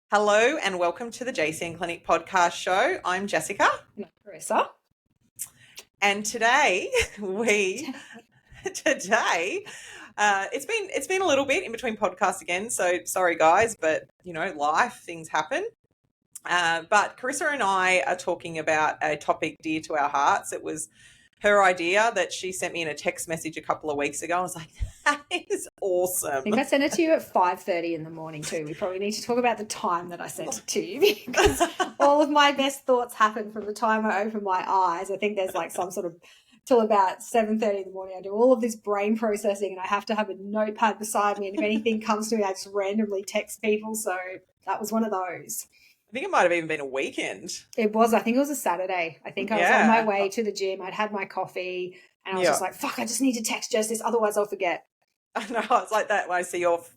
Hello and welcome to the JCN Clinic podcast show. I'm Jessica, And I'm Carissa. and today it's been a little bit in between podcasts again. So sorry guys, but life things happen. But Carissa and I are talking about a topic dear to our hearts. It was her idea that she sent me in a text message a couple of weeks ago. I was like, that is awesome. I think I sent it to you at 5:30 in the morning too. We probably need to talk about the time that I sent it to you because all of my best thoughts happen from the time I open my eyes. I think there's like some sort of till about 7:30 in the morning. I do all of this brain processing and I have to have a notepad beside me. And if anything comes to me, I just randomly text people. So that was one of those. I think it might have even been a weekend. It was. I think it was a Saturday. I think I was on my way to the gym. I'd had my coffee and I was just like, fuck, I just need to text Jess this. Otherwise I'll forget. I know, it's like that when if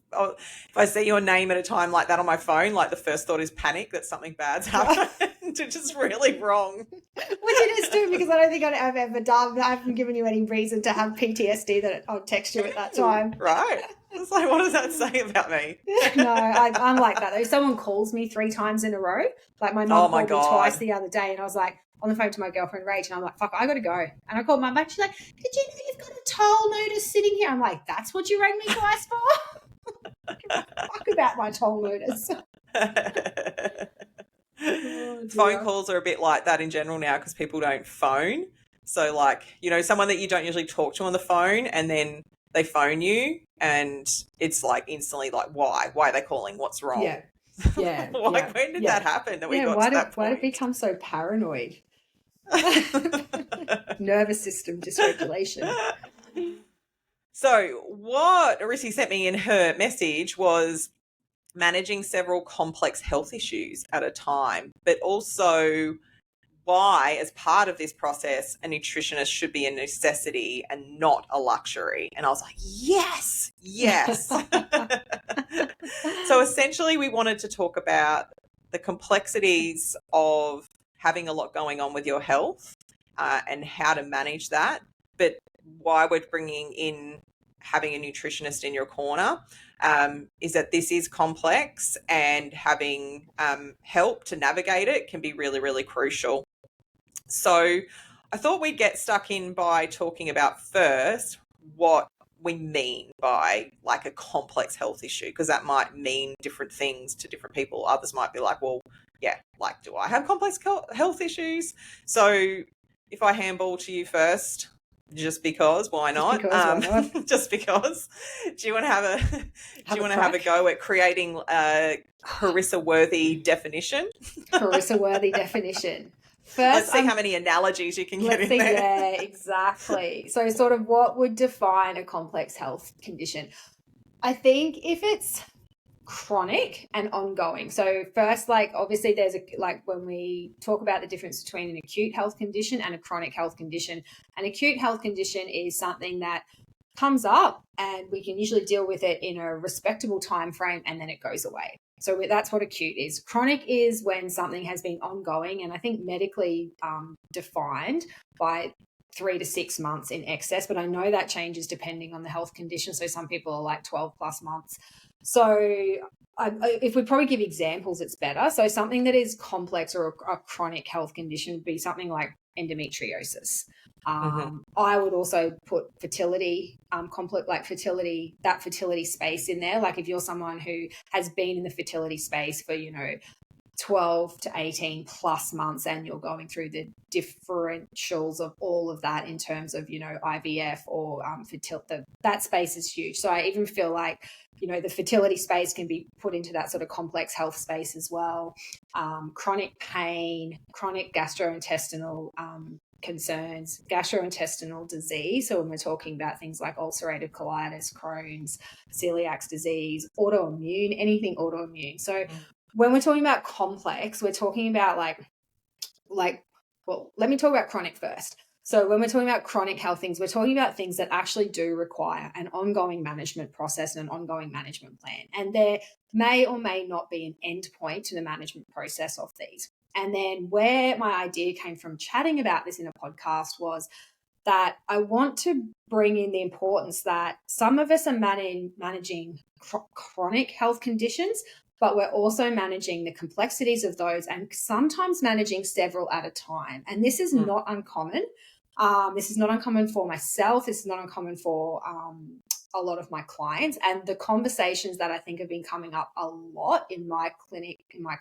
I see your name at a time like that on my phone, like the first thought is panic that something bad's happened, which is really wrong. Which it is too, because I don't think I've ever done. I haven't given you any reason to have PTSD that I'll text you at that time. Right. It's like, what does that say about me? No, I'm like that. If someone calls me 3 times in a row, like my mum called me twice the other day, and I was like, on the phone to my girlfriend Rach, and I'm like, fuck, I gotta go. And I called mum back. She's like, did you know you've got a toll notice sitting here? I'm like, that's what you rang me twice for? Fuck about my toll notice. Phone calls are a bit like that in general now because people don't phone. So like, someone that you don't usually talk to on the phone and then they phone you and it's like instantly like, why are they calling? What's wrong? Yeah. When did that happen that we got to that point? Why did it become so paranoid? Nervous system dysregulation. So what Arisi sent me in her message was managing several complex health issues at a time, but also why, as part of this process, a nutritionist should be a necessity and not a luxury. And I was like, yes. So essentially we wanted to talk about the complexities of having a lot going on with your health and how to manage that, but why we're bringing in having a nutritionist in your corner is that this is complex and having help to navigate it can be really, really crucial. So I thought we'd get stuck in by talking about first what we mean by like a complex health issue, because that might mean different things to different people. Others might be like, well, yeah, like, do I have complex health issues? So if I handball to you first, just because, why not? Just because. Do you want to have a go at creating a Carissa-worthy definition? Carissa-worthy definition. First, let's see how many analogies you can get in there. Yeah, exactly. So sort of what would define a complex health condition? I think if it's chronic and ongoing. So first, like obviously there's when we talk about the difference between an acute health condition and a chronic health condition, an acute health condition is something that comes up and we can usually deal with it in a respectable time frame and then it goes away. So that's what acute is. Chronic is when something has been ongoing and I think medically defined by 3 to 6 months in excess, but I know that changes depending on the health condition. So some people are like 12 plus months. So if we probably give examples, it's better. So something that is complex or a chronic health condition would be something like endometriosis. I would also put fertility, that fertility space in there. Like if you're someone who has been in the fertility space for, 12 to 18 plus months and you're going through the differentials of all of that in terms of, IVF or that space is huge. So I even feel like, the fertility space can be put into that sort of complex health space as well. Chronic pain, chronic gastrointestinal concerns, gastrointestinal disease. So when we're talking about things like ulcerative colitis, Crohn's, celiac disease, autoimmune, anything autoimmune. So when we're talking about complex, we're talking about well, let me talk about chronic first. So when we're talking about chronic health things, we're talking about things that actually do require an ongoing management process and an ongoing management plan. And there may or may not be an end point to the management process of these. And then where my idea came from chatting about this in a podcast was that I want to bring in the importance that some of us are managing chronic health conditions, but we're also managing the complexities of those and sometimes managing several at a time. And this is not uncommon. This is not uncommon for myself. This is not uncommon for a lot of my clients. And the conversations that I think have been coming up a lot in my clinic, my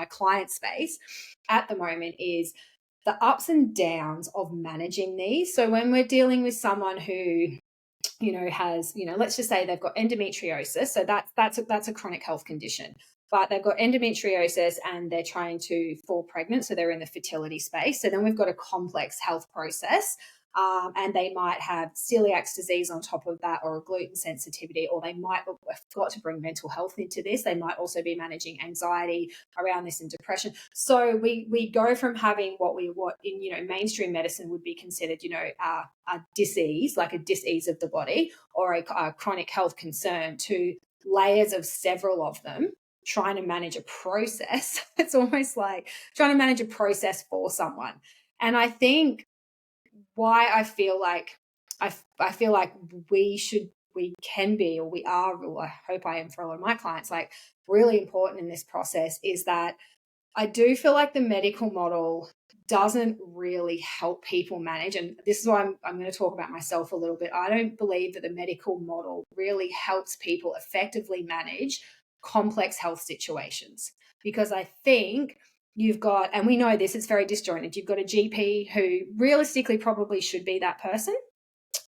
client space at the moment is the ups and downs of managing these. So when we're dealing with someone who, has, let's just say they've got endometriosis. So that's a chronic health condition, but they've got endometriosis and they're trying to fall pregnant. So they're in the fertility space. So then we've got a complex health process. And they might have celiac disease on top of that, or a gluten sensitivity, or they might have got to bring mental health into this. They might also be managing anxiety around this and depression. So we go from having what in mainstream medicine would be considered a disease, like a disease of the body or a chronic health concern, to layers of several of them trying to manage a process. It's almost like trying to manage a process for someone. And I think why I feel like we can be, or we are, or I hope I am for a lot of my clients, like really important in this process is that I do feel like the medical model doesn't really help people manage. And this is why I'm going to talk about myself a little bit. I don't believe that the medical model really helps people effectively manage complex health situations, because I think you've got, and we know this, it's very disjointed. You've got a GP who realistically probably should be that person,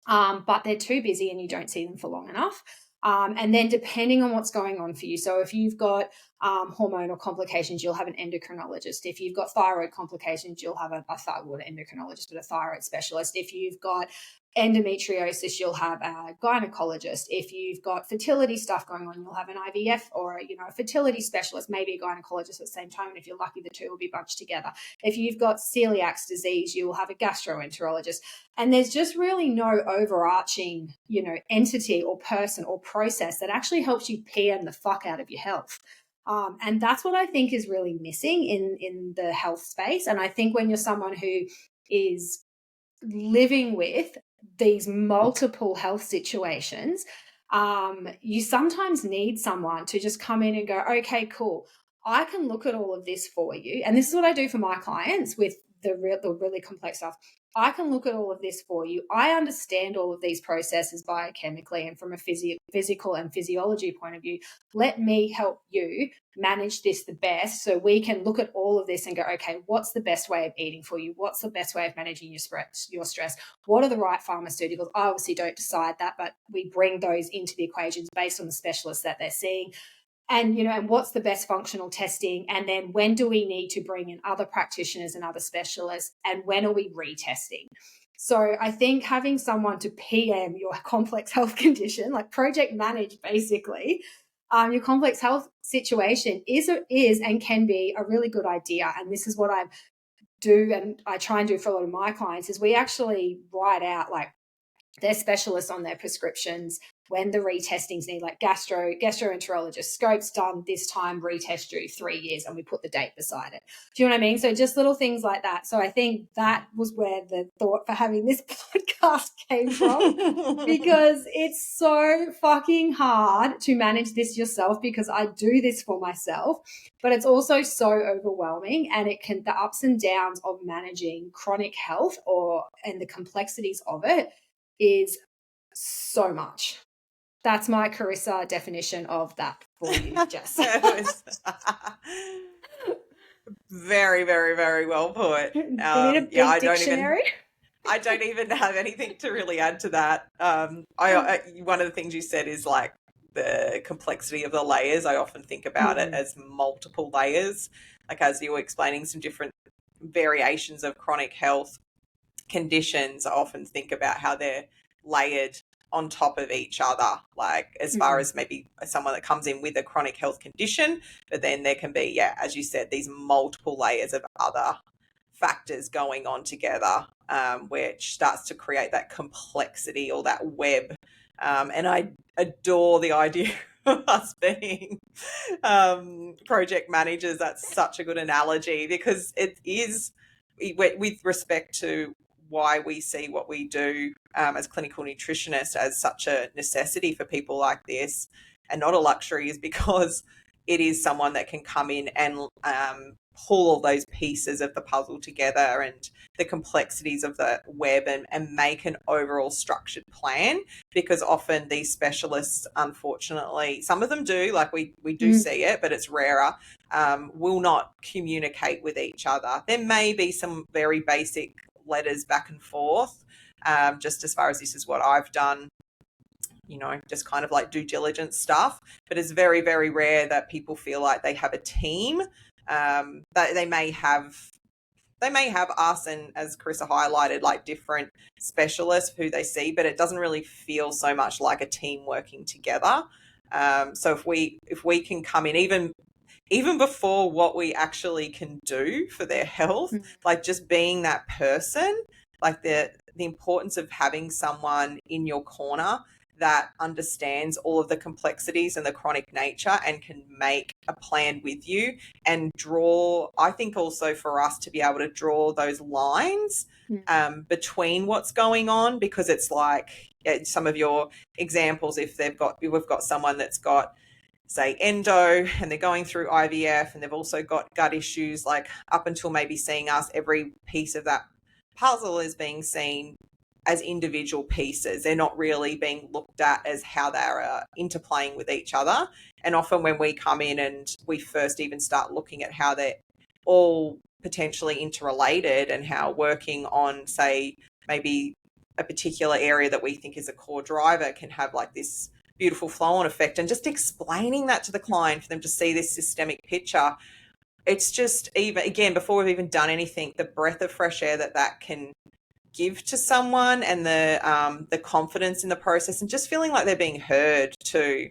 but they're too busy and you don't see them for long enough. And then depending on what's going on for you. So if you've got hormonal complications, you'll have an endocrinologist. If you've got thyroid complications, you'll have an endocrinologist, but a thyroid specialist. If you've got endometriosis, you'll have a gynecologist. If you've got fertility stuff going on, you'll have an IVF or a fertility specialist, maybe a gynecologist at the same time. And if you're lucky, the two will be bunched together. If you've got celiac disease, you will have a gastroenterologist. And there's just really no overarching, entity or person or process that actually helps you PM the fuck out of your health. And that's what I think is really missing in the health space. And I think when you're someone who is living with these multiple health situations, you sometimes need someone to just come in and go, okay, cool, I can look at all of this for you. And this is what I do for my clients with the really complex stuff. I can look at all of this for you. I understand all of these processes biochemically and from a physical and physiology point of view. Let me help you manage this the best, so we can look at all of this and go, okay, what's the best way of eating for you? What's the best way of managing your stress? What are the right pharmaceuticals? I obviously don't decide that, but we bring those into the equations based on the specialists that they're seeing. And, and what's the best functional testing? And then when do we need to bring in other practitioners and other specialists? And when are we retesting? So I think having someone to PM your complex health condition, like project manage basically, your complex health situation is and can be a really good idea. And this is what I do, and I try and do for a lot of my clients, is we actually write out like their specialists on their prescriptions when the retestings need, like gastroenterologist, scopes done this time, retest due 3 years, and we put the date beside it. Do you know what I mean? So just little things like that. So I think that was where the thought for having this podcast came from, because it's so fucking hard to manage this yourself, because I do this for myself, but it's also so overwhelming, and the ups and downs of managing chronic health and the complexities of it is so much. That's my Carissa definition of that for you, Jess. Very, very, very well put. Do you need a big dictionary? I don't even have anything to really add to that. One of the things you said is like the complexity of the layers. I often think about it as multiple layers. Like as you were explaining some different variations of chronic health conditions, I often think about how they're layered on top of each other, like as far as maybe someone that comes in with a chronic health condition, but then there can be, as you said, these multiple layers of other factors going on together, which starts to create that complexity or that web. And I adore the idea of us being project managers. That's such a good analogy, because it is, with respect to why we see what we do as clinical nutritionists as such a necessity for people like this and not a luxury, is because it is someone that can come in and pull all those pieces of the puzzle together and the complexities of the web and make an overall structured plan, because often these specialists, unfortunately, some of them do, like we do see it, but it's rarer, will not communicate with each other. There may be some very basic letters back and forth, just as far as this is what I've done, just kind of like due diligence stuff. But it's very, very rare that people feel like they have a team. That they may have us, and as Carissa highlighted, like different specialists who they see, but it doesn't really feel so much like a team working together. So if we can come in even before what we actually can do for their health, like just being that person, like the importance of having someone in your corner that understands all of the complexities and the chronic nature and can make a plan with you and draw, I think also for us to be able to draw those lines between what's going on, because it's like some of your examples, if we've got someone that's got, say, endo and they're going through IVF and they've also got gut issues, like up until maybe seeing us, every piece of that puzzle is being seen as individual pieces. They're not really being looked at as how they're interplaying with each other. And often when we come in and we first even start looking at how they're all potentially interrelated and how working on, say, maybe a particular area that we think is a core driver can have like this beautiful flow-on effect, and just explaining that to the client for them to see this systemic picture, it's just, even again, before we've even done anything, the breath of fresh air that can give to someone, and the confidence in the process, and just feeling like they're being heard too.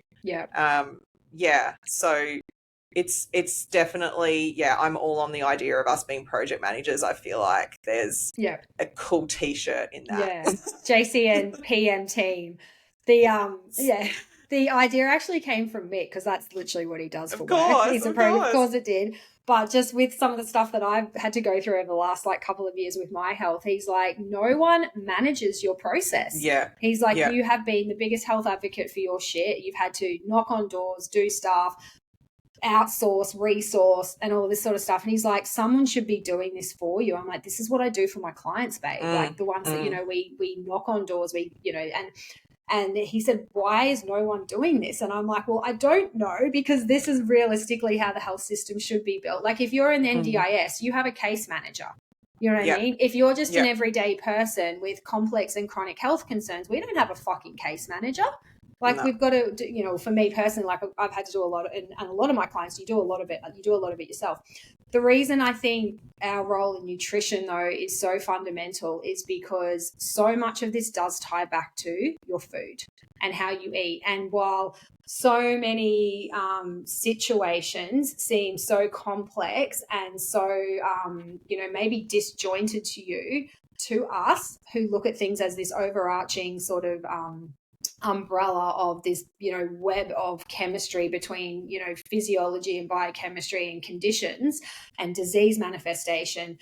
So it's definitely, I'm all on the idea of us being project managers. I feel like there's a cool t-shirt in that. JCN PM team. The idea actually came from Mick, because that's literally what he does for work. He's a project, of course it did. But just with some of the stuff that I've had to go through over the last couple of years with my health, he's like, no one manages your process. He's like, you have been the biggest health advocate for your shit. You've had to knock on doors, do stuff, outsource, resource, and all this sort of stuff. And he's like, someone should be doing this for you. I'm like, this is what I do for my clients, babe. Like the ones that, we knock on doors, and he said, why is no one doing this? And I'm like, well, I don't know, because this is realistically how the health system should be built. Like if you're an NDIS, you have a case manager. You know what I mean? If you're just an everyday person with complex and chronic health concerns, we don't have a fucking case manager. Like we've got to, for me personally, like I've had to do a lot of, and a lot of my clients, you do a lot of it yourself. The reason I think our role in nutrition, though, is so fundamental is because so much of this does tie back to your food and how you eat. And while so many situations seem so complex and so, maybe disjointed to us who look at things as this overarching sort of umbrella of this, web of chemistry between, physiology and biochemistry and conditions and disease manifestation,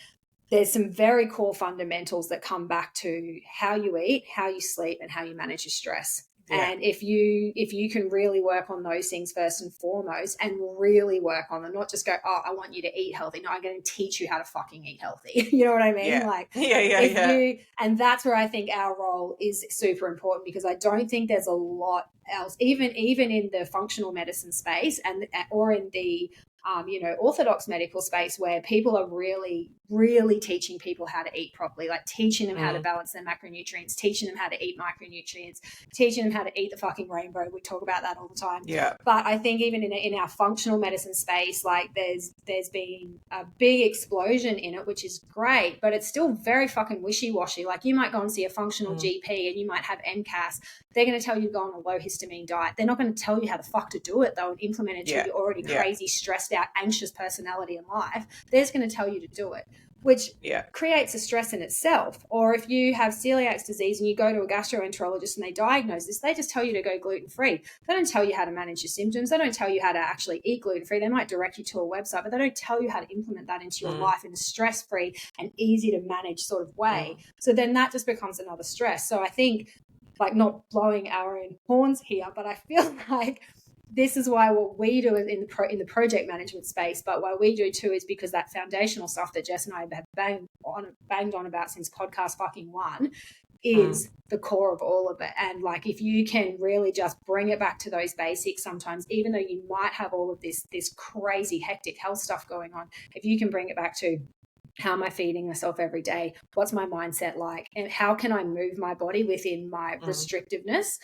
there's some very core fundamentals that come back to how you eat, how you sleep, and how you manage your stress. And if you can really work on those things first and foremost, and really work on them, not just go, oh, I want you to eat healthy. No, I'm going to teach you how to fucking eat healthy. You know what I mean? And that's where I think our role is super important, because I don't think there's a lot else, even in the functional medicine space or in the orthodox medical space, where people are really, really teaching people how to eat properly, like teaching them how to balance their macronutrients, teaching them how to eat micronutrients, teaching them how to eat the fucking rainbow. We talk about that all the time. But I think even in our functional medicine space, like there's been a big explosion in it, which is great, but it's still very fucking wishy-washy. Like you might go and see a functional GP and you might have MCAS. They're going to tell you to go on a low histamine diet. They're not going to tell you how the fuck to do it, though, and implement it to your already crazy, stressed out, anxious personality in life. They're just going to tell you to do it, which creates a stress in itself. Or if you have celiac disease and you go to a gastroenterologist and they diagnose this, they just tell you to go gluten-free. They don't tell you how to manage your symptoms. They don't tell you how to actually eat gluten-free. They might direct you to a website, but they don't tell you how to implement that into your life in a stress-free and easy to manage sort of way. So then that just becomes another stress. So I think, like, not blowing our own horns here, but I feel like this is why what we do in the project management space, but why we do too, is because that foundational stuff that Jess and I have banged on about since podcast fucking one is the core of all of it. And like, if you can really just bring it back to those basics, sometimes, even though you might have all of this crazy hectic health stuff going on, if you can bring it back to, how am I feeding myself every day? What's my mindset like? And how can I move my body within my restrictiveness,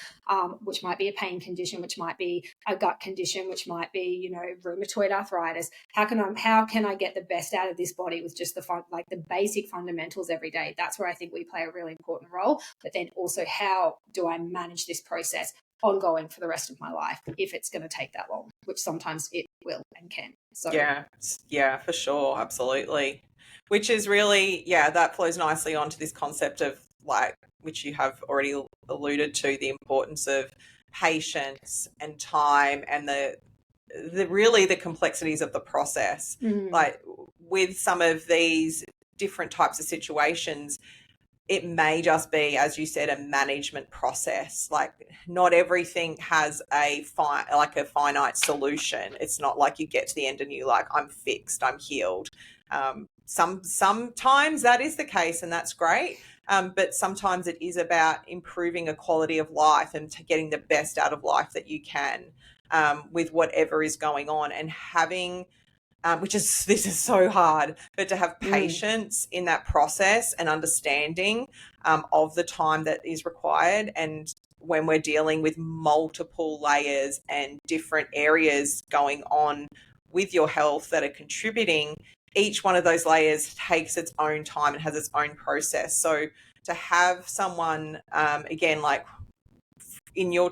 which might be a pain condition, which might be a gut condition, which might be, rheumatoid arthritis. How can I get the best out of this body with just the basic fundamentals every day? That's where I think we play a really important role. But then also, how do I manage this process ongoing for the rest of my life, if it's going to take that long, which sometimes it will and can. So yeah, for sure. Absolutely. Which is really, that flows nicely onto this concept of, like, which you have already alluded to, the importance of patience and time and the really the complexities of the process. Like, with some of these different types of situations, it may just be, as you said, a management process. Like, not everything has a finite solution. It's not like you get to the end and you're like, I'm fixed, I'm healed. Sometimes that is the case, and that's great. But sometimes it is about improving a quality of life and getting the best out of life that you can, with whatever is going on, and having, this is so hard, but to have patience in that process and understanding of the time that is required. And when we're dealing with multiple layers and different areas going on with your health that are contributing, each one of those layers takes its own time and has its own process. So to have someone, again, like on your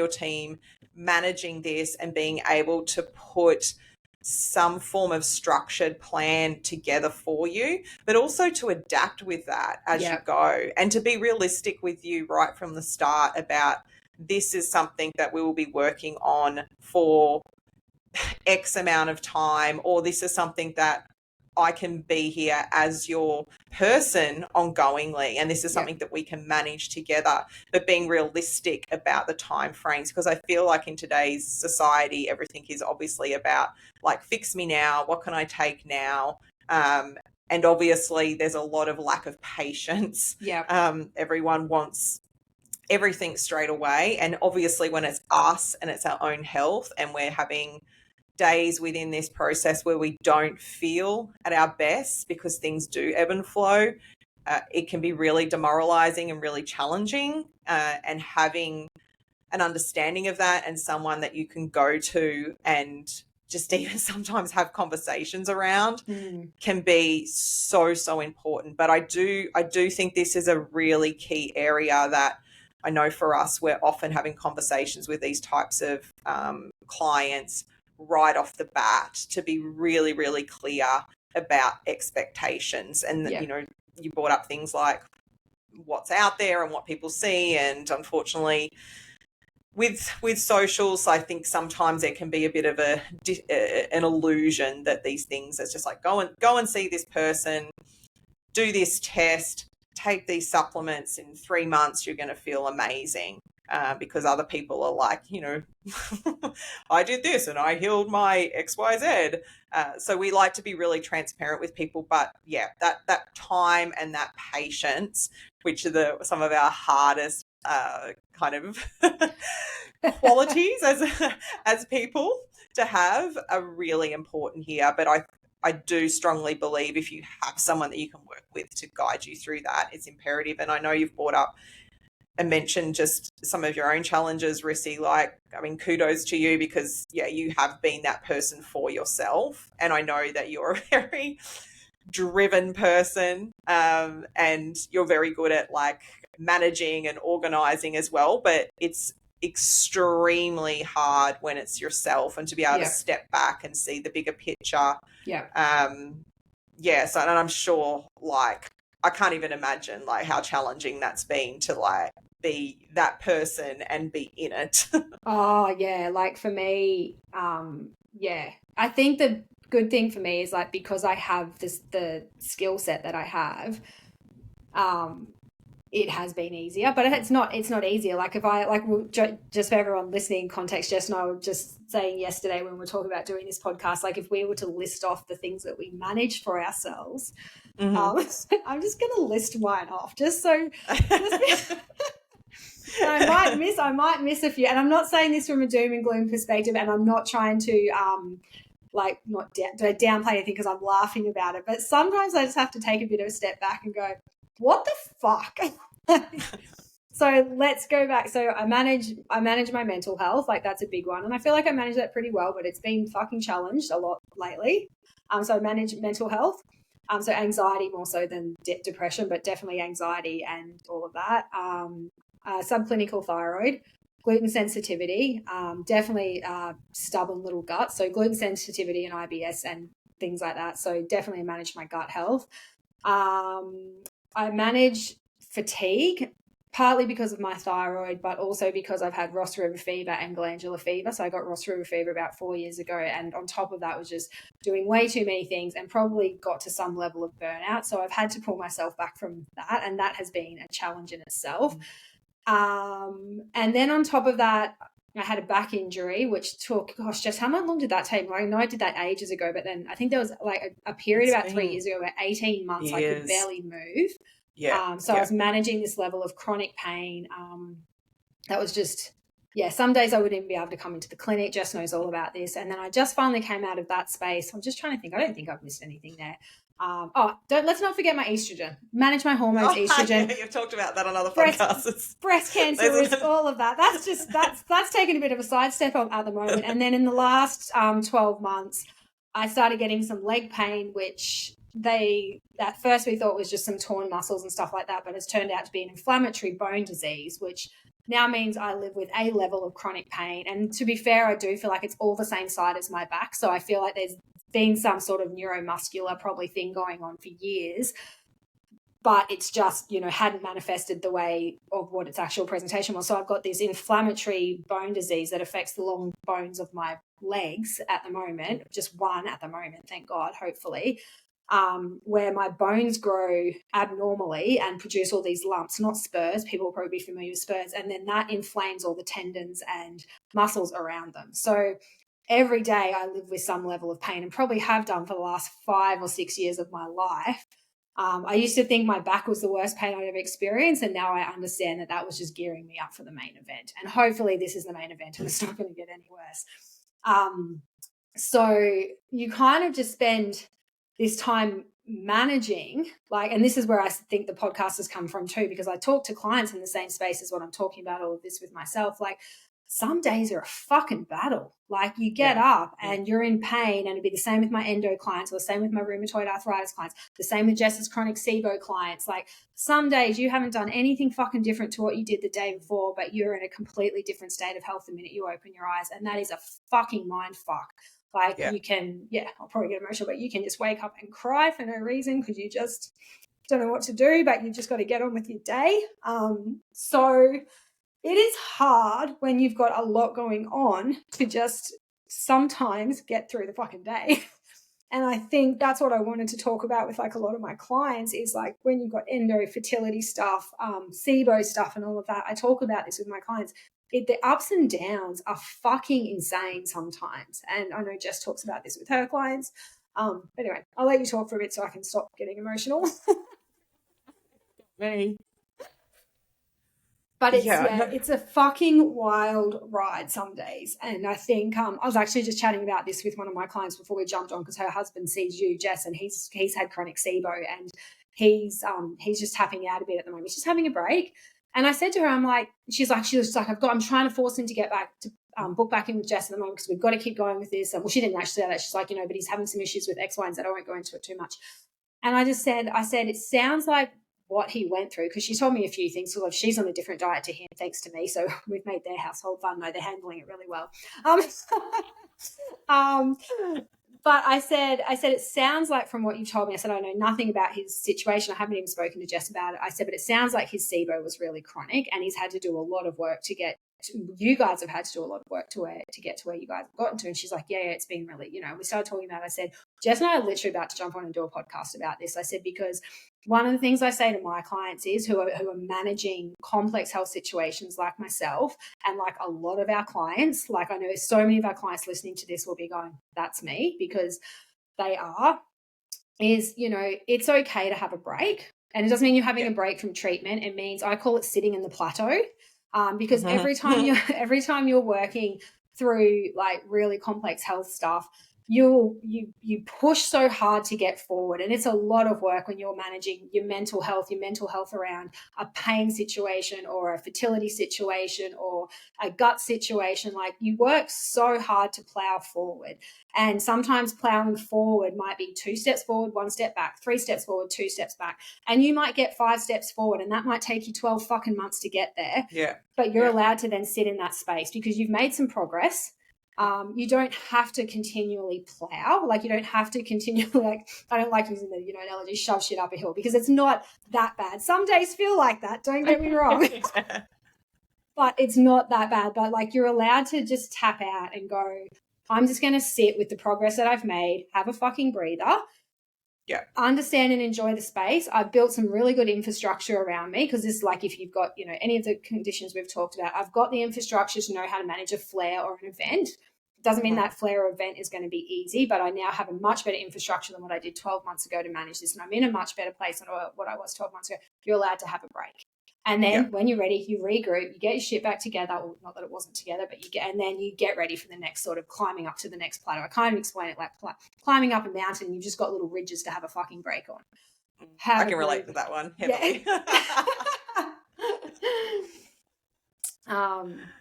team, managing this and being able to put some form of structured plan together for you, but also to adapt with that as you go, and to be realistic with you right from the start about, this is something that we will be working on for X amount of time, or this is something that I can be here as your person ongoingly, and this is something that we can manage together, but being realistic about the time frames, because I feel like in today's society, everything is obviously about, like, fix me now, what can I take now? And obviously there's a lot of lack of patience. Everyone wants everything straight away, and obviously when it's us and it's our own health, and we're having days within this process where we don't feel at our best, because things do ebb and flow, it can be really demoralizing and really challenging, and having an understanding of that and someone that you can go to and just even sometimes have conversations around can be so important. But I do think this is a really key area that I know for us, we're often having conversations with these types of clients right off the bat, to be really, really clear about expectations. And, you brought up things like what's out there and what people see. And unfortunately, with socials, I think sometimes there can be a bit of an illusion that these things, it's just like, go and see this person, do this test, take these supplements, in 3 months you're going to feel amazing, because other people are like, I did this and I healed my XYZ. So we like to be really transparent with people, but that time and that patience, which are some of our hardest kind of qualities as people to have, are really important here. But I do strongly believe if you have someone that you can work with to guide you through that, it's imperative. And I know you've brought up and mentioned just some of your own challenges, Rissy. Like, I mean, kudos to you, because you have been that person for yourself. And I know that you're a very driven person, and you're very good at, like, managing and organizing as well. But it's extremely hard when it's yourself, and to be able to step back and see the bigger picture. So, and I'm sure, like, I can't even imagine, like, how challenging that's been to, like, be that person and be in it. Like, for me, I think the good thing for me is, like, because I have the skill set that I have, it has been easier, but it's not easier. Like if I, like, just for everyone listening, context, Jess and I were just saying yesterday when we were talking about doing this podcast, like if we were to list off the things that we manage for ourselves, I'm just going to list mine off just so, I might miss a few. And I'm not saying this from a doom and gloom perspective, and I'm not trying to, not downplay anything because I'm laughing about it. But sometimes I just have to take a bit of a step back and go, what the fuck? So let's go back. So I manage my mental health. Like that's a big one. And I feel like I manage that pretty well, but it's been fucking challenged a lot lately. So I manage mental health. So anxiety more so than depression, but definitely anxiety and all of that. Subclinical thyroid, gluten sensitivity, definitely stubborn little gut. So gluten sensitivity and IBS and things like that. So definitely manage my gut health. I manage fatigue, partly because of my thyroid, but also because I've had Ross River fever and glandular fever. So I got Ross River fever about 4 years ago. And on top of that was just doing way too many things and probably got to some level of burnout. So I've had to pull myself back from that. And that has been a challenge in itself. And then on top of that, I had a back injury, which took, gosh, Jess, how long did that take? I know I did that ages ago, but then I think there was like a period about 3 years ago where 18 months I could barely move. So I was managing this level of chronic pain. That was just, some days I wouldn't even be able to come into the clinic. Jess knows all about this. And then I just finally came out of that space. I'm just trying to think. I don't think I've missed anything there. Let's not forget my estrogen. Manage my hormones, estrogen. Yeah, you've talked about that on other podcasts. Breast cancer risk, all of that. That's taken a bit of a sidestep at the moment. And then in the last 12 months, I started getting some leg pain, which at first we thought was just some torn muscles and stuff like that, but it's turned out to be an inflammatory bone disease, which now means I live with a level of chronic pain. And to be fair, I do feel like it's all the same side as my back. So I feel like there's been some sort of neuromuscular probably thing going on for years, but it's just, hadn't manifested the way of what its actual presentation was. So I've got this inflammatory bone disease that affects the long bones of my legs at the moment, just one at the moment, thank God, hopefully, where my bones grow abnormally and produce all these lumps, not spurs. People will probably be familiar with spurs. And then that inflames all the tendons and muscles around them. So every day I live with some level of pain and probably have done for the last 5 or 6 years of my life. I used to think my back was the worst pain I'd ever experienced, and now I understand that was just gearing me up for the main event. And hopefully this is the main event and it's not going to get any worse. So you kind of just spend this time managing, and this is where I think the podcast has come from too, because I talk to clients in the same space as what I'm talking about all of this with myself. Some days are a fucking battle. You get up and you're in pain, and it'd be the same with my endo clients, or the same with my rheumatoid arthritis clients, the same with Jess's chronic SIBO clients. Some days you haven't done anything fucking different to what you did the day before, but you're in a completely different state of health the minute you open your eyes. And that is a fucking mind fuck. You can, I'll probably get emotional, but you can just wake up and cry for no reason because you just don't know what to do, but you've just got to get on with your day. So it is hard when you've got a lot going on to just sometimes get through the fucking day. And I think that's what I wanted to talk about with a lot of my clients is when you've got endo, fertility stuff, SIBO stuff and all of that. I talk about this with my clients. The ups and downs are fucking insane sometimes. And I know Jess talks about this with her clients. Anyway, I'll let you talk for a bit so I can stop getting emotional. Me. But it's a fucking wild ride some days. And I think I was actually just chatting about this with one of my clients before we jumped on, because her husband sees you, Jess, and he's had chronic SIBO, and he's just tapping out a bit at the moment. He's just having a break. And I said to her, she was like, I'm trying to force him to get back to book back in with Jess at the moment because we've got to keep going with this. And she didn't actually say that. She's like, but he's having some issues with X, Y, and Z. I won't go into it too much. And I said, it sounds like what he went through, because she told me a few things. So she's on a different diet to him, thanks to me. So we've made their household fun. No, they're handling it really well. But I said, it sounds like from what you told me, I said, I know nothing about his situation. I haven't even spoken to Jess about it. I said, but it sounds like his SIBO was really chronic and he's had to do a lot of work to get you guys have had to do a lot of work to get to where you guys have gotten to. And she's like, yeah, it's been really, we started talking about it. I said, Jess and I are literally about to jump on and do a podcast about this. I said, because one of the things I say to my clients is who are managing complex health situations like myself, and like a lot of our clients, like I know so many of our clients listening to this will be going, that's me, because they are, is, it's okay to have a break. And it doesn't mean you're having a break from treatment. It means, I call it sitting in the plateau, because every time you're working through like really complex health stuff, you push so hard to get forward, and it's a lot of work when you're managing your mental health around a pain situation or a fertility situation or a gut situation. Like, you work so hard to plow forward, and sometimes plowing forward might be 2 steps forward, 1 step back, 3 steps forward, 2 steps back, and you might get 5 steps forward, and that might take you 12 fucking months to get there. But you're allowed to then sit in that space because you've made some progress. You don't have to continually plow. Like, you don't have to continually, like, I don't like using the, analogy, shove shit up a hill, because it's not that bad. Some days feel like that, don't get me wrong. But it's not that bad. But like, you're allowed to just tap out and go, I'm just going to sit with the progress that I've made, have a fucking breather. Understand and enjoy the space. I've built some really good infrastructure around me, because this, like, if you've got, any of the conditions we've talked about, I've got the infrastructure to know how to manage a flare or an event. Doesn't mean that flare or event is going to be easy, but I now have a much better infrastructure than what I did 12 months ago to manage this. And I'm in a much better place than what I was 12 months ago. You're allowed to have a break. And then when you're ready, you regroup, you get your shit back together. Well, not that it wasn't together, but and then you get ready for the next sort of climbing up to the next plateau. I kind of explain it like climbing up a mountain. You've just got little ridges to have a fucking break on. I can relate to that one heavily.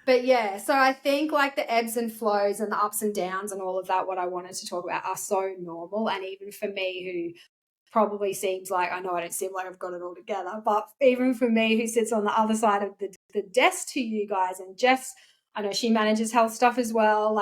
But yeah, so I think like the ebbs and flows and the ups and downs and all of that, what I wanted to talk about, are so normal. And even for me, who probably seems like, I know I don't seem like I've got it all together, but even for me, who sits on the other side of the desk to you guys, and Jess, I know she manages health stuff as well,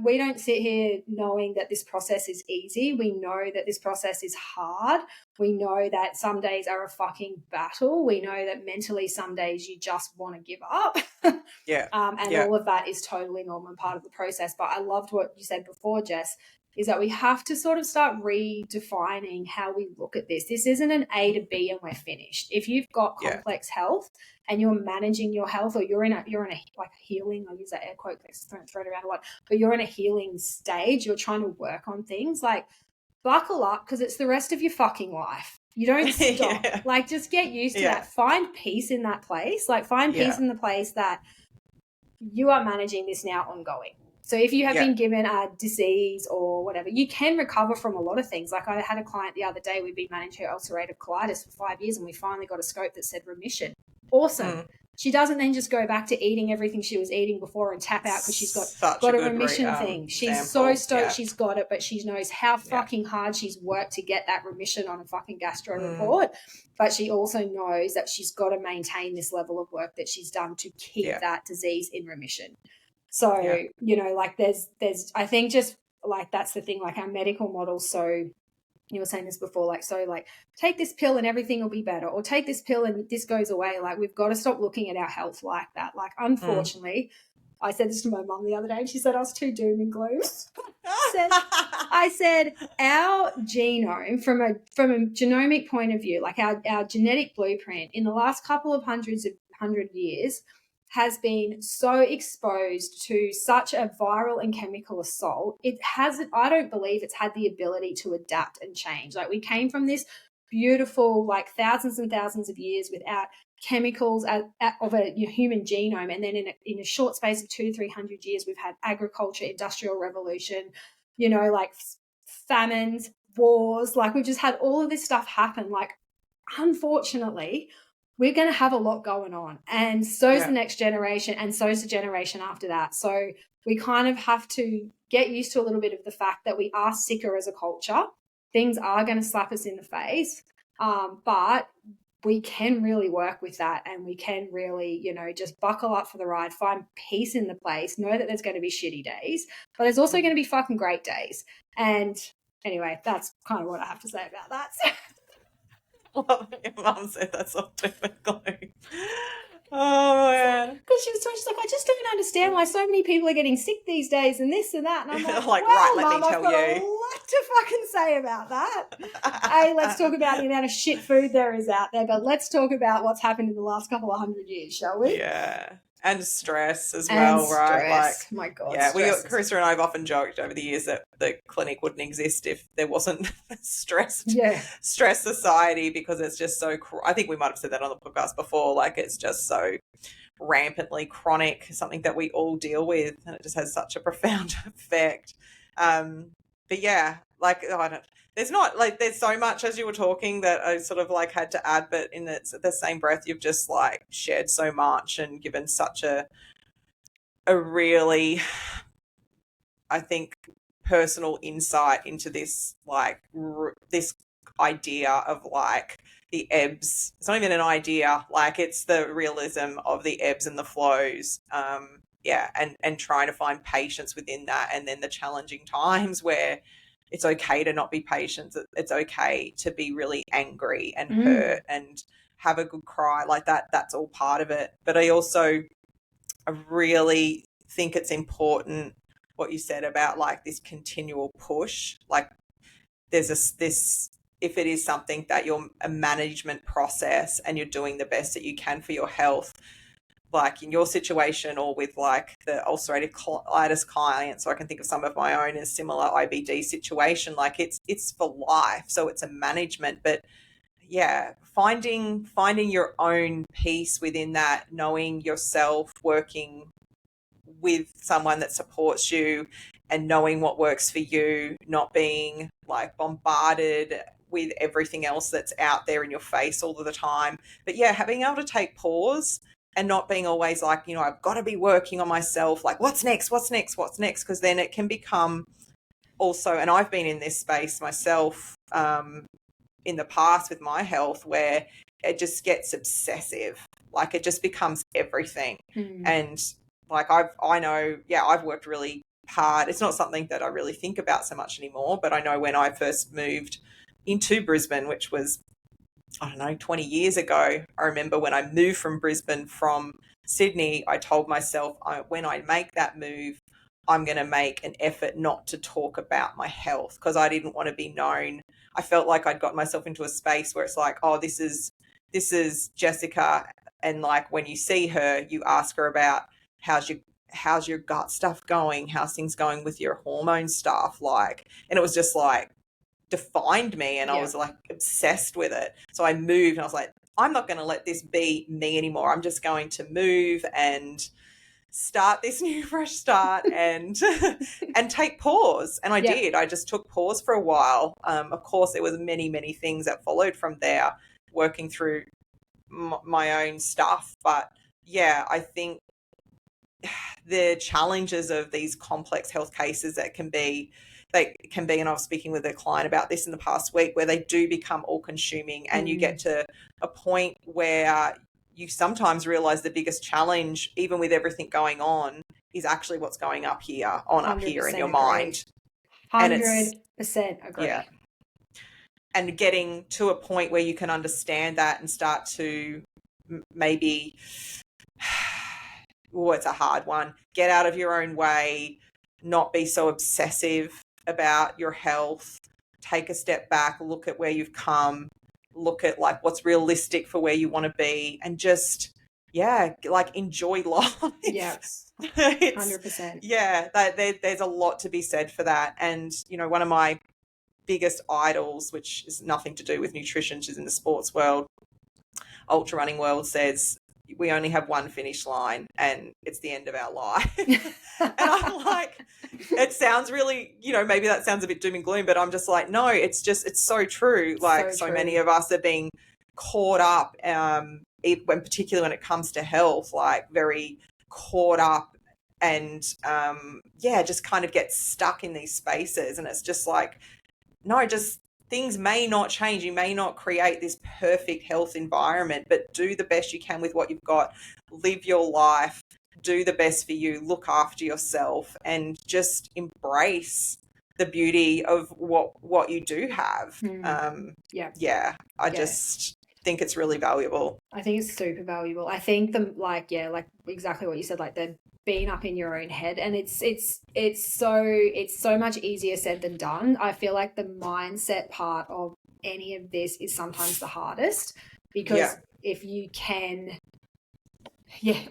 we don't sit here knowing that this process is easy. We know that this process is hard. We know that some days are a fucking battle. We know that mentally some days you just want to give up. All of that is totally normal and part of the process. But I loved what you said before, Jess, is that we have to sort of start redefining how we look at this. This isn't an A to B and we're finished. If you've got complex health and you're managing your health, or you're in a like healing, I'll use that air quote, throw it around a lot, but you're in a healing stage, you're trying to work on things, like, buckle up, because it's the rest of your fucking life. You don't stop. Like, just get used to that. Find peace in that place. Like, find peace in the place that you are managing this now ongoing. So if you have been given a disease or whatever, you can recover from a lot of things. Like, I had a client the other day, we'd been managing her ulcerative colitis for 5 years, and we finally got a scope that said remission. Awesome. She doesn't then just go back to eating everything she was eating before and tap out because she's got a remission thing. She's so stoked she's got it, but she knows how fucking hard she's worked to get that remission on a fucking gastro report. But she also knows that she's got to maintain this level of work that she's done to keep that disease in remission. So, like there's, I think just like, that's the thing, like our medical model. So you were saying this before, like, so like take this pill and everything will be better, or take this pill and this goes away. Like, we've got to stop looking at our health like that. Like, unfortunately, I said this to my mum the other day and she said I was too doom and gloom. I said our genome from a genomic point of view, like our genetic blueprint in the last couple of hundred years has been so exposed to such a viral and chemical assault. It hasn't, I don't believe it's had the ability to adapt and change. Like, we came from this beautiful, like, thousands and thousands of years without chemicals of a human genome. And then in a short space of 200 to 300 years, we've had agriculture, industrial revolution, like famines, wars, like we've just had all of this stuff happen. Like, unfortunately, we're going to have a lot going on, and so's the next generation, and so's the generation after that. So we kind of have to get used to a little bit of the fact that we are sicker as a culture. Things are going to slap us in the face, but we can really work with that, and we can really, just buckle up for the ride, find peace in the place, know that there's going to be shitty days, but there's also going to be fucking great days. And anyway, that's kind of what I have to say about that. Well, your mum said that's all doom and gloom. Oh, yeah. Because she's like, I just don't understand why so many people are getting sick these days and this and that. And I'm like, Like, well, right, let Mum, me I've tell got a you. lot to fucking say about that. Hey, let's talk about the amount of shit food there is out there, but let's talk about what's happened in the last couple of 100 years, shall we? Yeah. And stress as And well, right? Like, stress. My God, yeah, stress. Carissa and I have often joked over the years that the clinic wouldn't exist if there wasn't stress society, because it's just so, I think we might have said that on the podcast before, like it's just so rampantly chronic, something that we all deal with, and it just has such a profound effect. But yeah, like, there's not like, there's so much as you were talking that I sort of like had to add, but in the same breath, you've just like shared so much and given such a really, I think, personal insight into this, like this idea of like the ebbs. It's not even an idea, like it's the realism of the ebbs and the flows. Yeah, and trying to find patience within that, and then the challenging times where it's okay to not be patient. It's okay to be really angry and hurt and have a good cry, like that's all part of it. But I really think it's important what you said about like this continual push. Like there's this, if it is something that you're a management process and you're doing the best that you can for your health, like in your situation or with like the ulcerative colitis clients, or I can think of some of my own in a similar IBD situation, like it's for life. So it's a management, but yeah, finding your own peace within that, knowing yourself, working with someone that supports you and knowing what works for you, not being like bombarded with everything else that's out there in your face all of the time. But yeah, being able to take pause and not being always like, I've got to be working on myself, like what's next, because then it can become also, and I've been in this space myself in the past with my health, where it just gets obsessive, like it just becomes everything. And like I know, yeah, I've worked really hard. It's not something that I really think about so much anymore, but I know when I first moved into Brisbane, which was, I don't know, 20 years ago, I remember when I moved from Brisbane from Sydney, I told myself, when I make that move, I'm going to make an effort not to talk about my health, because I didn't want to be known. I felt like I'd got myself into a space where it's like, oh, this is Jessica. And like when you see her, you ask her about how's your gut stuff going? How's things going with your hormone stuff? Like, and it was just like defined me, and I was like obsessed with it. So I moved and I was like, I'm not going to let this be me anymore. I'm just going to move and start this new fresh start and and take pause. And I did. I just took pause for a while. Of course, there was many things that followed from there, working through my own stuff. But yeah, I think the challenges of these complex health cases that can be, and I was speaking with a client about this in the past week, where they do become all consuming, and you get to a point where you sometimes realize the biggest challenge, even with everything going on, is actually what's going up here in your mind. 100% agree. Yeah. And getting to a point where you can understand that and start to maybe, oh, it's a hard one, get out of your own way, not be so obsessive about your health, take a step back, look at where you've come, look at like what's realistic for where you want to be, and just, yeah, like enjoy life. Yes. 100%. Yeah, there's a lot to be said for that. And, one of my biggest idols, which is nothing to do with nutrition, she's in the sports world, ultra running world, says we only have one finish line and it's the end of our life. And I'm like, it sounds really, maybe that sounds a bit doom and gloom, but I'm just like, no, it's so true. Like so many of us are being caught up, particularly when it comes to health, like very caught up and, just kind of get stuck in these spaces. And it's just like, no, just things may not change. You may not create this perfect health environment, but do the best you can with what you've got. Live your life, do the best for you, look after yourself, and just embrace the beauty of what you do have. think it's really valuable. I think it's super valuable. I think like exactly what you said, like the being up in your own head, and it's so much easier said than done. I feel like the mindset part of any of this is sometimes the hardest, because if you can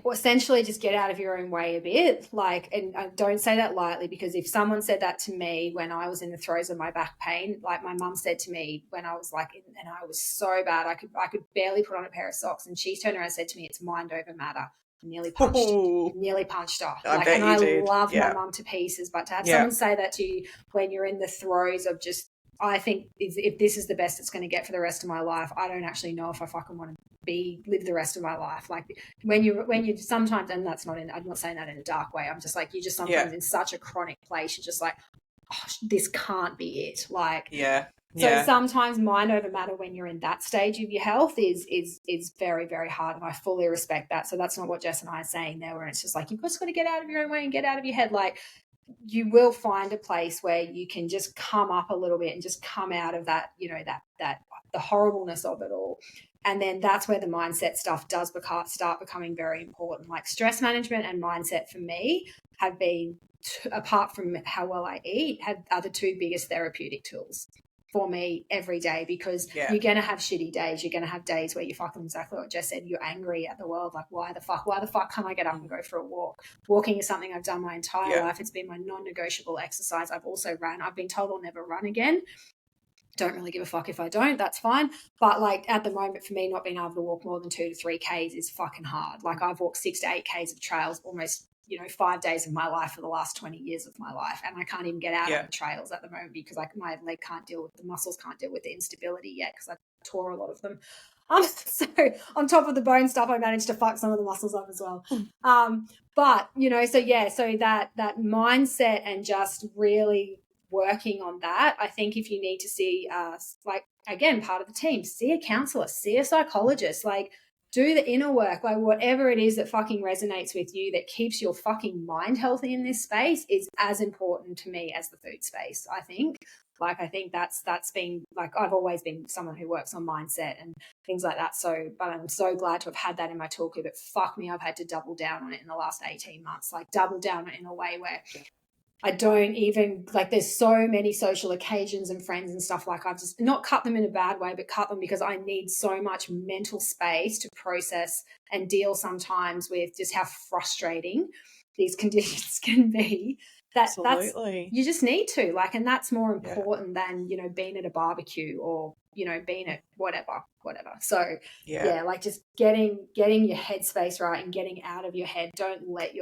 essentially just get out of your own way a bit. Like, and I don't say that lightly, because if someone said that to me when I was in the throes of my back pain, like my mum said to me when I was like, and I was so bad, I could barely put on a pair of socks, and she turned around and said to me, "It's mind over matter." I nearly punched her. I love my mum to pieces, but to have someone say that to you when you're in the throes of just, I think if this is the best it's going to get for the rest of my life, I don't actually know if I fucking want to live the rest of my life. Like when you sometimes, and I'm not saying that in a dark way, I'm just like, you're just sometimes in such a chronic place, you're just like, oh, this can't be it. Like, so sometimes mind over matter when you're in that stage of your health is very, very hard, and I fully respect that. So that's not what Jess and I are saying there, where it's just like, you've just got to get out of your own way and get out of your head. Like, you will find a place where you can just come up a little bit and just come out of that, that the horribleness of it all. And then that's where the mindset stuff does start becoming very important. Like stress management and mindset for me have been, apart from how well I eat, are the two biggest therapeutic tools for me every day, because you're going to have shitty days. You're going to have days where you're fucking, exactly what Jess said, you're angry at the world. Like, why the fuck can't I get up and go for a walk? Walking is something I've done my entire life. It's been my non-negotiable exercise. I've also ran. I've been told I'll never run again. Don't really give a fuck if I don't, that's fine. But like at the moment, for me, not being able to walk more than 2 to 3 Ks is fucking hard. Like I've walked 6 to 8 Ks of trails almost 5 days of my life for the last 20 years of my life. And I can't even get out on the trails at the moment because like my leg can't deal with, the muscles can't deal with the instability yet, because I tore a lot of them. So on top of the bone stuff, I managed to fuck some of the muscles up as well. But, so that mindset and just really working on that. I think if you need to see, like, again, part of the team, see a counselor, see a psychologist, like, do the inner work, like whatever it is that fucking resonates with you that keeps your fucking mind healthy in this space is as important to me as the food space, I think. Like, I think that's been, like, I've always been someone who works on mindset and things like that. So, but I'm so glad to have had that in my toolkit, but fuck me, I've had to double down on it in the last 18 months, like double down on it in a way where I don't even, like, there's so many social occasions and friends and stuff, like I've just not cut them in a bad way, but cut them because I need so much mental space to process and deal sometimes with just how frustrating these conditions can be. That's you just need to, like, and that's more important than, being at a barbecue or, being at whatever. So like just getting your headspace right and getting out of your head. Don't let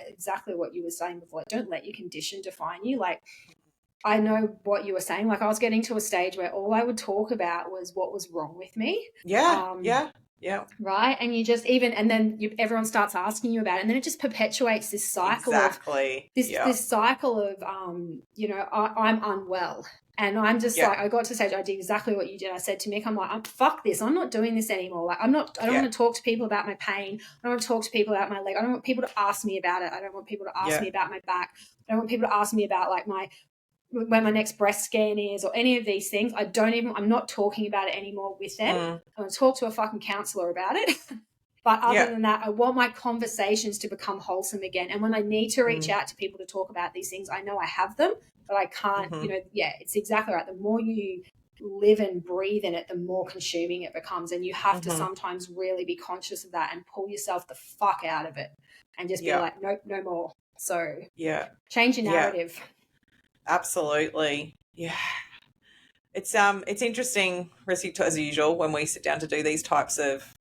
exactly what you were saying before, don't let your condition define you. Like, I know what you were saying. Like, I was getting to a stage where all I would talk about was what was wrong with me. Right. And you just and then everyone starts asking you about it, and then it just perpetuates this cycle of this cycle of, I'm unwell. And I'm just like, I got to stage, I did exactly what you did. I said to Mick, I'm like, fuck this. I'm not doing this anymore. Like, I don't want to talk to people about my pain. I don't want to talk to people about my leg. I don't want people to ask me about it. I don't want people to ask me about my back. I don't want people to ask me about like when my next breast scan is or any of these things. I'm not talking about it anymore with them. I'm going to talk to a fucking counselor about it. But other than that, I want my conversations to become wholesome again. And when I need to reach out to people to talk about these things, I know I have them, but I can't, it's exactly right. The more you live and breathe in it, the more consuming it becomes. And you have to sometimes really be conscious of that and pull yourself the fuck out of it and just be like, nope, no more. So change your narrative. Absolutely. Yeah. It's interesting, Rissy, as usual, when we sit down to do these types of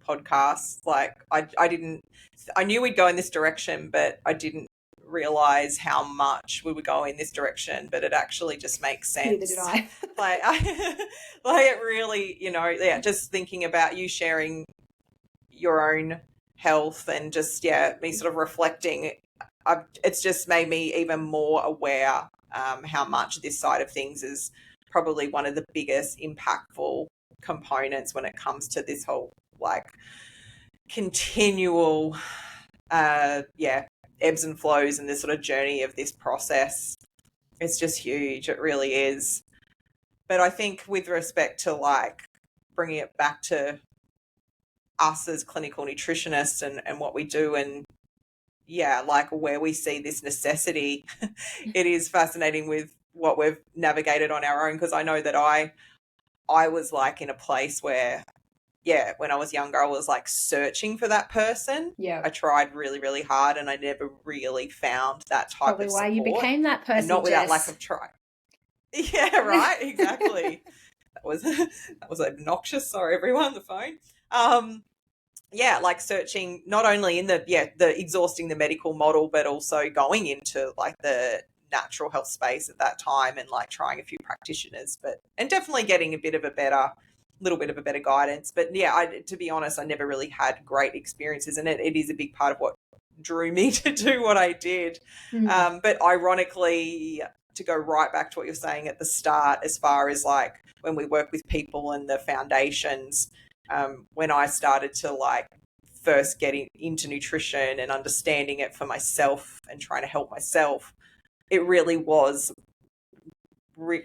podcasts. Like, I knew we'd go in this direction, but I didn't realize how much we would go in this direction, but it actually just makes sense. Neither did I. like it really, just thinking about you sharing your own health and just, me sort of reflecting, it's just made me even more aware how much this side of things is probably one of the biggest impactful components when it comes to this whole, like, continual ebbs and flows and this sort of journey of this process. It's just huge. It really is. But I think with respect to, like, bringing it back to us as clinical nutritionists and what we do, and yeah, like where we see this necessity, it is fascinating with what we've navigated on our own. Because I know that I was like in a place where, yeah, when I was younger, I was like searching for that person. Yeah. I tried really, really hard and I never really found that type Probably of why support. you became that person, and not without Jess. lack of try. Yeah, right. Exactly. that was obnoxious. Sorry, everyone. The phone. Yeah, like searching not only in the exhausting the medical model, but also going into like the natural health space at that time and like trying a few practitioners, and definitely getting a little bit of a better guidance. But yeah, to be honest, I never really had great experiences, and it is a big part of what drew me to do what I did. But ironically, to go right back to what you're saying at the start, as far as like when we work with people and the foundations, when I started to like first getting into nutrition and understanding it for myself and trying to help myself, it really was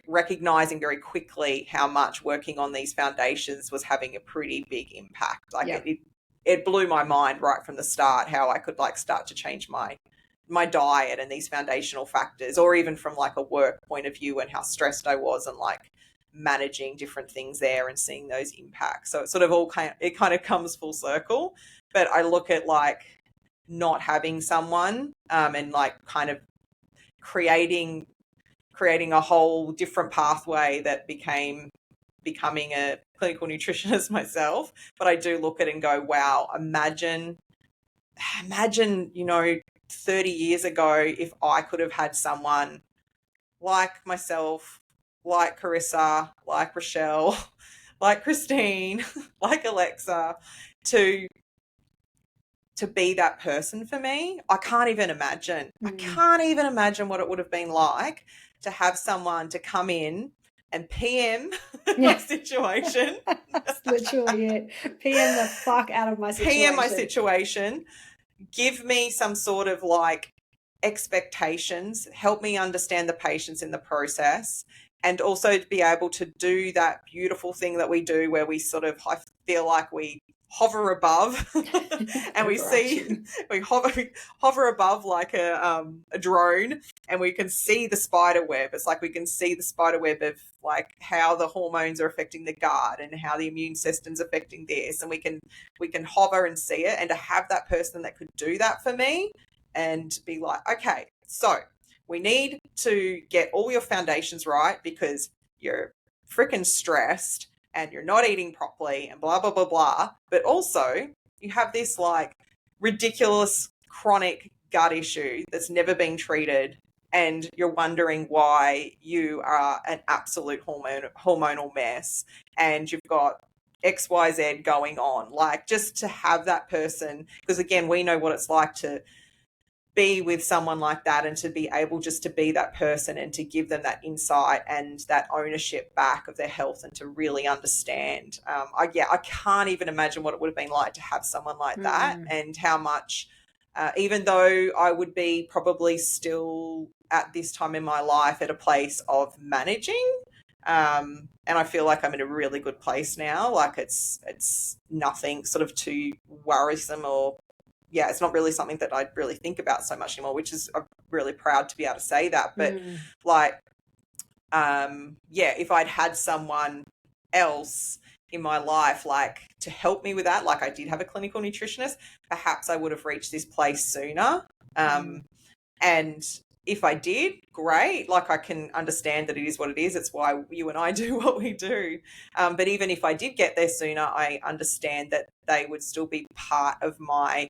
recognizing very quickly how much working on these foundations was having a pretty big impact. Like it blew my mind right from the start how I could like start to change my diet and these foundational factors, or even from like a work point of view and how stressed I was and like managing different things there and seeing those impacts. So it sort of all kind of comes full circle. But I look at like not having someone and like kind of creating a whole different pathway that becoming a clinical nutritionist myself. But I do look at it and go, wow, imagine, 30 years ago, if I could have had someone like myself, like Carissa, like Rochelle, like Christine, like Alexa, to be that person for me. I can't even imagine. I can't even imagine what it would have been like to have someone to come in and PM my situation. That's literally it. PM the fuck out of my situation. PM my situation. Give me some sort of like expectations, help me understand the patients in the process, and also to be able to do that beautiful thing that we do where we sort of, I feel like we hover above and we hover above like a drone, and we can see the spider web. It's like we can see the spider web of like how the hormones are affecting the gut and how the immune system's affecting this, and we can hover and see it. And to have that person that could do that for me and be like, okay, so we need to get all your foundations right because you're freaking stressed and you're not eating properly and blah, blah, blah, blah. But also you have this like ridiculous chronic gut issue that's never been treated, and you're wondering why you are an absolute hormonal mess and you've got XYZ going on. Like, just to have that person, because again, we know what it's like to be with someone like that and to be able just to be that person and to give them that insight and that ownership back of their health and to really understand. I can't even imagine what it would have been like to have someone like that, and how much, even though I would be probably still at this time in my life at a place of managing, and I feel like I'm in a really good place now. Like it's nothing sort of too worrisome, or it's not really something that I really think about so much anymore, which is, I'm really proud to be able to say that. But like, if I'd had someone else in my life, like to help me with that, like I did have a clinical nutritionist, perhaps I would have reached this place sooner. And if I did, great. Like I can understand that it is what it is. It's why you and I do what we do. But even if I did get there sooner, I understand that they would still be part of my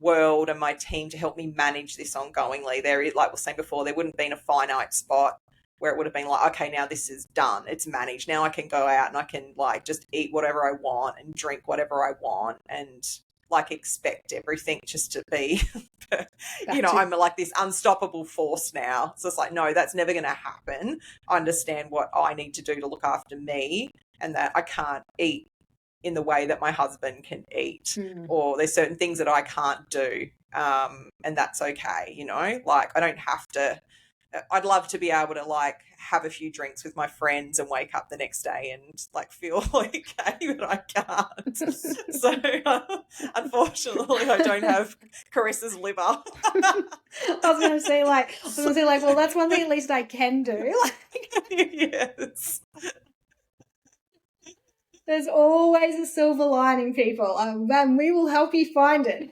world and my team to help me manage this ongoingly. There, like we were saying before, there wouldn't have been a finite spot where it would have been like, okay, now this is done, it's managed, now I can go out and I can like just eat whatever I want and drink whatever I want and like expect everything just to be I'm like this unstoppable force now. So it's like, no, that's never going to happen. I understand what I need to do to look after me, and that I can't eat in the way that my husband can eat, or there's certain things that I can't do, and that's okay. Like I don't have to I'd love to be able to like have a few drinks with my friends and wake up the next day and like feel okay, but I can't. So unfortunately, I don't have Carissa's liver. I was going to say like, well, that's one thing at least I can do. Yes. There's always a silver lining, people, and we will help you find it.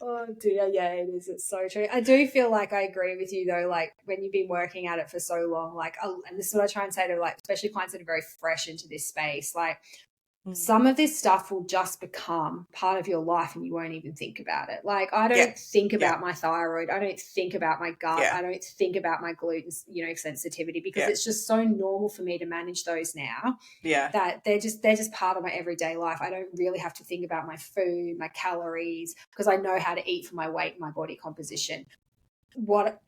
Oh dear, yeah, it is. It's so true. I do feel like I agree with you though. Like when you've been working at it for so long, like, and this is what I try and say to like, especially clients that are very fresh into this space, like some of this stuff will just become part of your life and you won't even think about it. Like I don't think about my thyroid. I don't think about my gut. I don't think about my gluten, sensitivity because it's just so normal for me to manage those now. Yeah. That they're just part of my everyday life. I don't really have to think about my food, my calories, because I know how to eat for my weight and my body composition.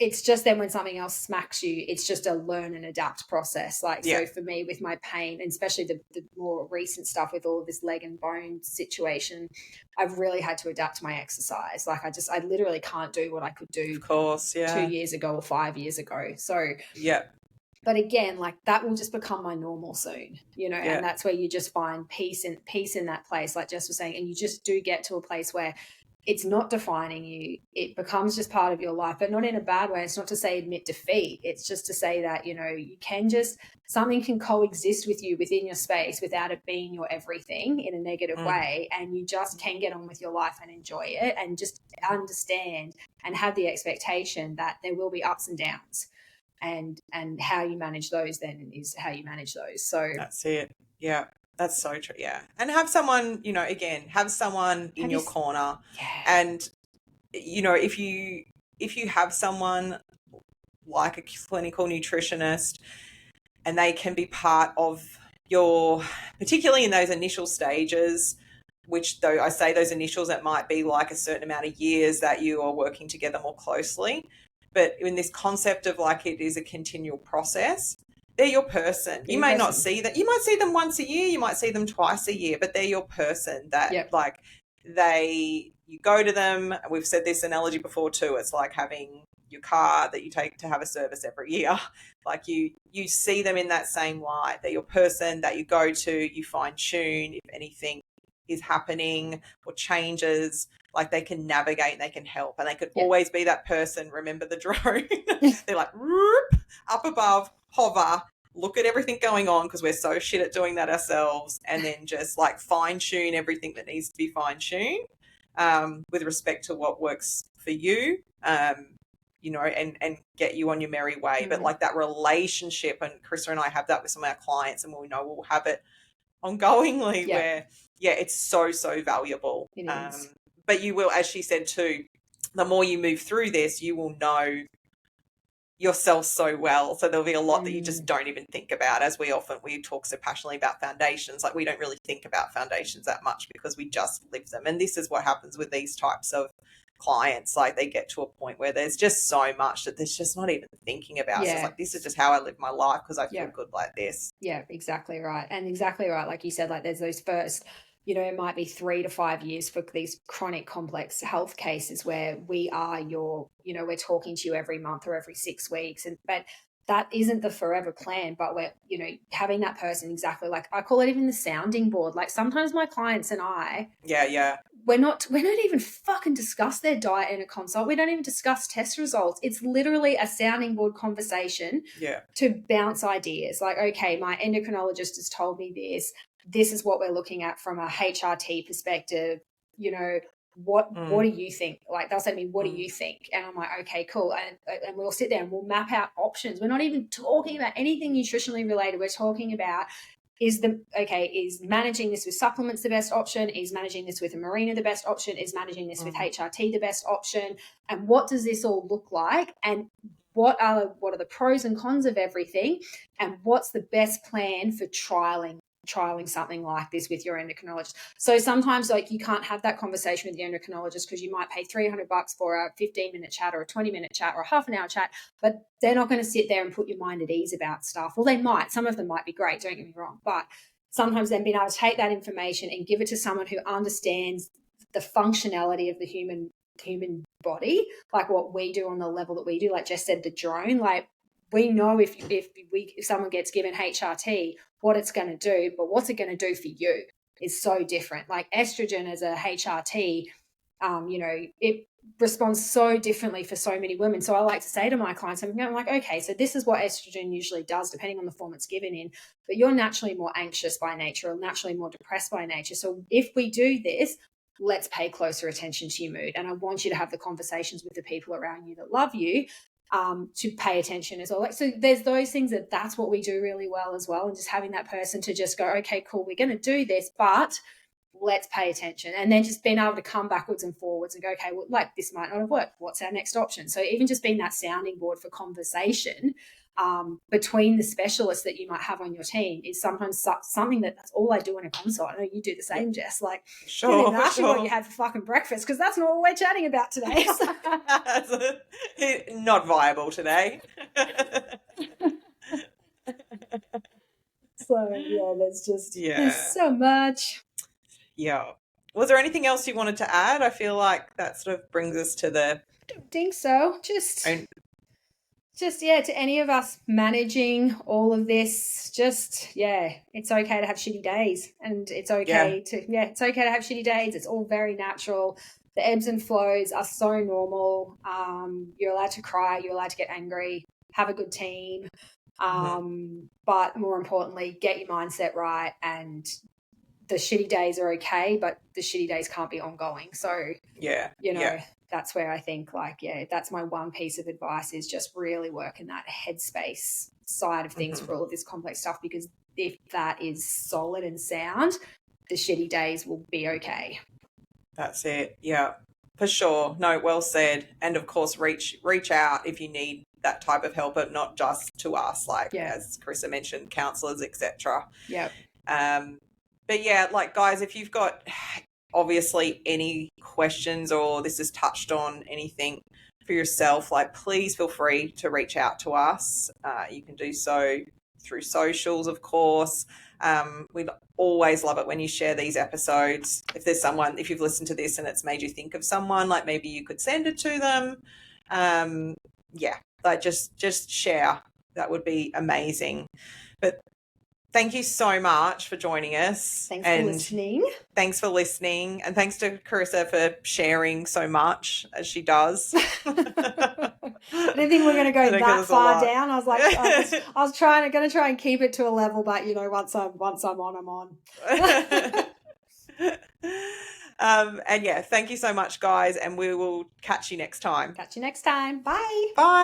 It's just then when something else smacks you, it's just a learn and adapt process. Like, so for me with my pain, and especially the more recent stuff with all of this leg and bone situation, I've really had to adapt my exercise. Like I literally can't do what I could do, of course, 2 years ago or 5 years ago. So but again, like that will just become my normal soon, and that's where you just find peace in that place, like Jess was saying, and you just do get to a place where it's not defining you. It becomes just part of your life, but not in a bad way. It's not to say admit defeat. It's just to say that, you can something can coexist with you within your space without it being your everything in a negative way. And you just can get on with your life and enjoy it and just understand and have the expectation that there will be ups and downs. And how you manage those then is how you manage those. So that's it. Yeah. That's so true. Yeah. And have someone, have someone in your corner. Yeah. And, if you have someone like a clinical nutritionist and they can be part of particularly in those initial stages, which though I say those initials, it might be like a certain amount of years that you are working together more closely. But in this concept of like it is a continual process, they're your person. You may not see that. You might see them once a year. You might see them twice a year, but they're your person that you go to them. We've said this analogy before too. It's like having your car that you take to have a service every year. Like you see them in that same light. They're your person that you go to, you fine tune if anything is happening or changes. Like they can navigate and they can help, and they could always be that person. Remember the drone? They're like up above, hover, look at everything going on because we're so shit at doing that ourselves, and then just like fine tune everything that needs to be fine tuned with respect to what works for you, and get you on your merry way. But like that relationship, and Carissa and I have that with some of our clients, and we know we'll have it ongoingly where it's so valuable. It is. But you will, as she said too, the more you move through this, you will know yourself so well. So there'll be a lot that you just don't even think about, as we talk so passionately about foundations. Like we don't really think about foundations that much because we just live them. And this is what happens with these types of clients. Like they get to a point where there's just so much that there's just not even thinking about. So it's like, this is just how I live my life because I feel good like this. Yeah, exactly right. And exactly right. Like you said, like there's those first, it might be 3 to 5 years for these chronic complex health cases where we are we're talking to you every month or every 6 weeks. But that isn't the forever plan, but we're, having that person exactly like I call it even the sounding board. Like sometimes my clients and I, we don't even fucking discuss their diet in a consult. We don't even discuss test results. It's literally a sounding board conversation to bounce ideas. Like, okay, my endocrinologist has told me this. This is what we're looking at from a HRT perspective. What do you think? Like they'll say to me, what do you think? And I'm like, okay, cool. And we'll sit there and we'll map out options. We're not even talking about anything nutritionally related. We're talking about is managing this with supplements the best option? Is managing this with a marina the best option? Is managing this with HRT the best option? And what does this all look like? And what are the pros and cons of everything? And what's the best plan for trialing something like this with your endocrinologist? So sometimes like you can't have that conversation with the endocrinologist because you might pay $300 for a 15-minute chat or a 20-minute chat or a half an hour chat, but they're not going to sit there and put your mind at ease about stuff. Well, they might. Some of them might be great, don't get me wrong, but sometimes then being able to take that information and give it to someone who understands the functionality of the human human body, like what we do on the level that we do, like Jess said, the drone, like we know if someone gets given HRT, what it's going to do, but what's it going to do for you is so different. Like estrogen as a HRT, it responds so differently for so many women. So I like to say to my clients, I'm like, okay, so this is what estrogen usually does, depending on the form it's given in, but you're naturally more anxious by nature or naturally more depressed by nature. So if we do this, let's pay closer attention to your mood. And I want you to have the conversations with the people around you that love you, to pay attention as well. Like, so there's those things that's what we do really well as well. And just having that person to just go, okay, cool, we're going to do this, but let's pay attention. And then just being able to come backwards and forwards and go, okay, well, like this might not have worked. What's our next option? So even just being that sounding board for conversation between the specialists that you might have on your team is sometimes something that's all I do in a consult. I know you do the same, Jess. Like, sure, you didn't even ask me what you had for fucking breakfast, because that's not what we're chatting about today. Not viable today. So yeah, there's so much. Yeah. Was there anything else you wanted to add? I feel like that sort of brings us to the... I don't think so. Just to any of us managing all of this, it's okay to have shitty days, and it's okay it's okay to have shitty days. It's all very natural. The ebbs and flows are so normal. You're allowed to cry. You're allowed to get angry. Have a good team. But more importantly, get your mindset right, and the shitty days are okay, but the shitty days can't be ongoing. So, that's where I think that's my one piece of advice, is just really work in that headspace side of things for all of this complex stuff, because if that is solid and sound, the shitty days will be okay. That's it. Yeah, for sure. No, well said. And of course, reach out if you need that type of help, but not just to us, as Carissa mentioned, counsellors, etc. Yeah. But yeah, like guys, if you've got obviously any questions or this has touched on anything for yourself, like please feel free to reach out to us. You can do so through socials, of course. We'd always love it when you share these episodes. If you've listened to this and it's made you think of someone, like maybe you could send it to them. Just share. That would be amazing. But thank you so much for joining us. Thanks for listening. And thanks to Carissa for sharing so much as she does. I didn't think we were going to go that far down. I was like, I was going to try and keep it to a level, but once I'm on, I'm on. And thank you so much, guys. And we will catch you next time. Bye. Bye.